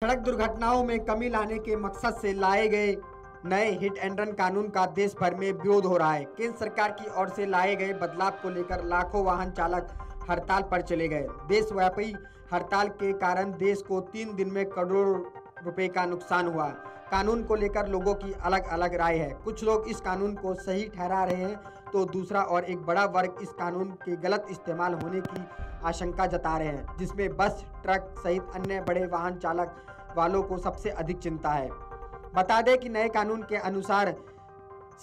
सड़क दुर्घटनाओं में कमी लाने के मकसद से लाए गए नए हिट एंड रन कानून का देश भर में विरोध हो रहा है। केंद्र सरकार की ओर से लाए गए बदलाव को लेकर लाखों वाहन चालक हड़ताल पर चले गए। देशव्यापी हड़ताल के कारण देश को 3 दिन में करोड़ों रुपए का नुकसान हुआ। कानून को लेकर लोगों की अलग अलग राय है। कुछ लोग इस कानून को सही ठहरा रहे हैं तो दूसरा और एक बड़ा वर्ग इस कानून के गलत इस्तेमाल होने की आशंका जता रहे हैं, जिसमें बस, ट्रक सहित अन्य बड़े वाहन चालक वालों को सबसे अधिक चिंता है। बता दें कि नए कानून के अनुसार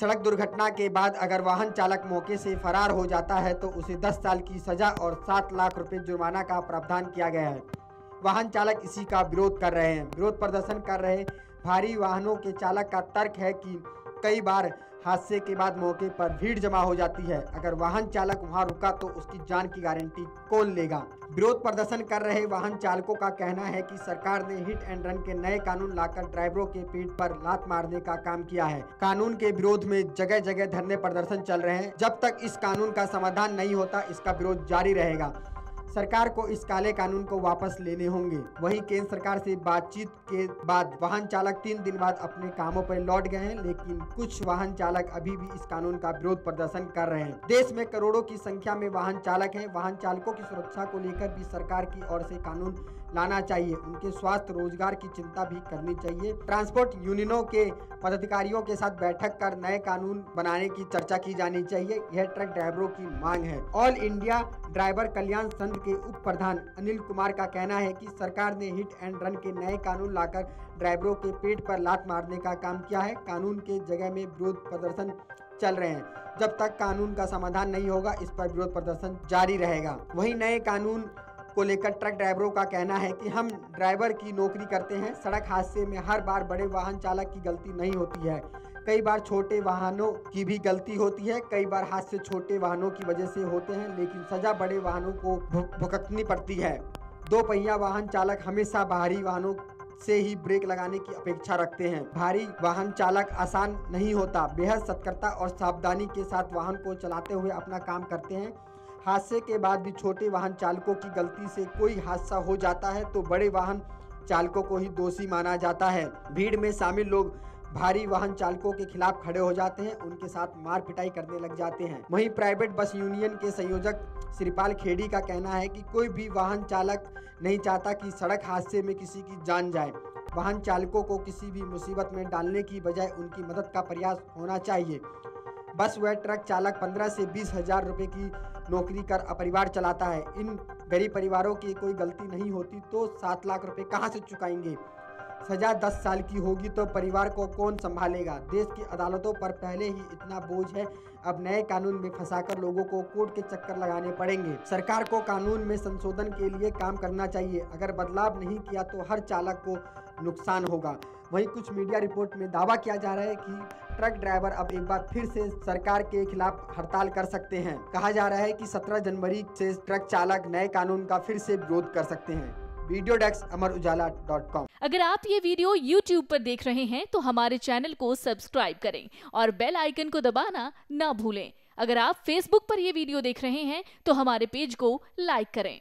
सड़क दुर्घटना के बाद अगर वाहन चालक मौके से फरार हो जाता है तो उसे 10 साल की सजा और 7 लाख रुपए जुर्माना का प्रावधान किया गया है। वाहन चालक इसी का विरोध कर रहे हैं। विरोध प्रदर्शन कर रहे भारी वाहनों के चालक का तर्क है कि कई बार हादसे के बाद मौके पर भीड़ जमा हो जाती है। अगर वाहन चालक वहां रुका तो उसकी जान की गारंटी कौन लेगा। विरोध प्रदर्शन कर रहे वाहन चालकों का कहना है कि सरकार ने हिट एंड रन के नए कानून लाकर ड्राइवरों के पीठ पर लात मारने का काम किया है। कानून के विरोध में जगह जगह धरने प्रदर्शन चल रहे हैं। जब तक इस कानून का समाधान नहीं होता इसका विरोध जारी रहेगा। सरकार को इस काले कानून को वापस लेने होंगे। वहीं केंद्र सरकार से बातचीत के बाद वाहन चालक 3 दिन बाद अपने कामों पर लौट गए हैं, लेकिन कुछ वाहन चालक अभी भी इस कानून का विरोध प्रदर्शन कर रहे हैं। देश में करोड़ों की संख्या में वाहन चालक हैं। वाहन चालकों की सुरक्षा को लेकर भी सरकार की ओर से कानून लाना चाहिए। उनके स्वास्थ्य, रोजगार की चिंता भी करनी चाहिए। ट्रांसपोर्ट यूनियनों के पदाधिकारियों के साथ बैठक कर नए कानून बनाने की चर्चा की जानी चाहिए। यह ट्रक ड्राइवरों की मांग है। ऑल इंडिया ड्राइवर कल्याण संघ के उप प्रधान अनिल कुमार का कहना है कि सरकार ने हिट एंड रन के नए कानून लाकर ड्राइवरों के पेट पर लात मारने का काम किया है। कानून के जगह में विरोध प्रदर्शन चल रहे हैं। जब तक कानून का समाधान नहीं होगा इस पर विरोध प्रदर्शन जारी रहेगा। वहीं नए कानून को लेकर ट्रक ड्राइवरों का कहना है कि हम ड्राइवर की नौकरी करते हैं। सड़क हादसे में हर बार बड़े वाहन चालक की गलती नहीं होती है, कई बार छोटे वाहनों की भी गलती होती है। कई बार हादसे छोटे वाहनों की वजह से होते हैं, लेकिन सजा बड़े वाहनों को भुगतनी पड़ती है। 2 पहिया वाहन चालक हमेशा बाहरी वाहनों से ही ब्रेक लगाने की अपेक्षा रखते हैं। भारी वाहन चालक आसान नहीं होता, बेहद सतर्कता और सावधानी के साथ वाहन को चलाते हुए अपना काम करते हैं। हादसे के बाद भी छोटे वाहन चालकों की गलती से कोई हादसा हो जाता है तो बड़े वाहन चालकों को ही दोषी माना जाता है। भीड़ में शामिल लोग भारी वाहन चालकों के खिलाफ खड़े हो जाते हैं, उनके साथ मार पिटाई करने लग जाते हैं। वहीं प्राइवेट बस यूनियन के संयोजक श्रीपाल खेड़ी का कहना है कि कोई भी वाहन चालक नहीं चाहता कि सड़क हादसे में किसी की जान जाए। वाहन चालकों को किसी भी मुसीबत में डालने की बजाय उनकी मदद का प्रयास होना चाहिए। बस व ट्रक चालक 15 से 20 हजार रुपए की नौकरी कर परिवार चलाता है। इन गरीब परिवारों की कोई गलती नहीं होती तो 7 लाख रुपए कहां से चुकाएंगे। सजा 10 साल की होगी तो परिवार को कौन संभालेगा। देश की अदालतों पर पहले ही इतना बोझ है, अब नए कानून में फंसाकर लोगों को कोर्ट के चक्कर लगाने पड़ेंगे। सरकार को कानून में संशोधन के लिए काम करना चाहिए। अगर बदलाव नहीं किया तो हर चालक को नुकसान होगा। वहीं कुछ मीडिया रिपोर्ट में दावा किया जा रहा है कि ट्रक ड्राइवर अब एक बार फिर से सरकार के खिलाफ हड़ताल कर सकते हैं। कहा जा रहा है कि 17 जनवरी से ट्रक चालक नए कानून का फिर से विरोध कर सकते हैं। वीडियो डेस्क अमरउजाला.com। अगर आप ये वीडियो YouTube पर देख रहे हैं तो हमारे चैनल को सब्सक्राइब करें और बेल आइकन को दबाना ना भूलें। अगर आप Facebook पर ये वीडियो देख रहे हैं तो हमारे पेज को लाइक करें।